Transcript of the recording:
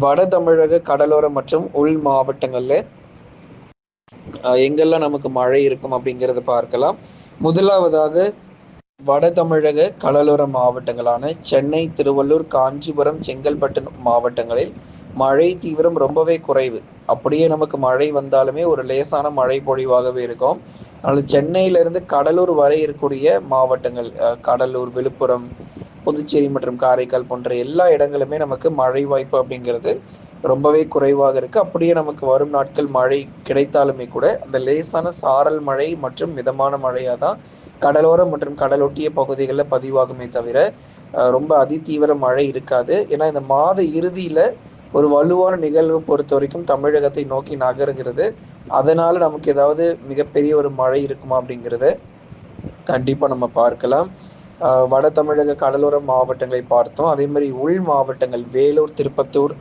வட தமிழக கடலோர மற்றும் உள் மாவட்டங்கள்ல எங்கெல்லாம் நமக்கு மழை இருக்கும் அப்படிங்கிறத பார்க்கலாம். முதலாவதாக வட தமிழக கடலோர மாவட்டங்களான சென்னை, திருவள்ளூர், காஞ்சிபுரம், செங்கல்பட்டு மாவட்டங்களில் மழை தீவிரம் ரொம்பவே குறைவு. அப்படியே நமக்கு மழை வந்தாலுமே ஒரு லேசான மழை பொழிவாகவே இருக்கும். அதனால சென்னையிலிருந்து கடலூர் வரை இருக்கக்கூடிய மாவட்டங்கள், கடலூர், விழுப்புரம், புதுச்சேரி மற்றும் காரைக்கால் போன்ற எல்லா இடங்களுமே நமக்கு மழை வாய்ப்பு அப்படிங்கிறது ரொம்பவே குறைவாக இருக்கு. அப்படியே நமக்கு வரும் நாட்கள் மழை கிடைத்தாலுமே கூட அந்த லேசான சாரல் மழை மற்றும் மிதமான மழையா தான் கடலோரம் மற்றும் கடலொட்டிய பகுதிகளில் பதிவாகுமே தவிர ரொம்ப அதிதீவிர மழை இருக்காது. ஏன்னா இந்த மாத இறுதியில ஒரு வலுவான நிகழ்வு பொறுத்த வரைக்கும் தமிழகத்தை நோக்கி நகருகிறது. அதனால நமக்கு ஏதாவது மிகப்பெரிய ஒரு மழை இருக்குமா அப்படிங்கிறத கண்டிப்பா நம்ம பார்க்கலாம். வட தமிழக கடலோர மாவட்டங்களை பார்த்தோம். அதே மாதிரி உள் மாவட்டங்கள் வேலூர், திருப்பத்தூர்,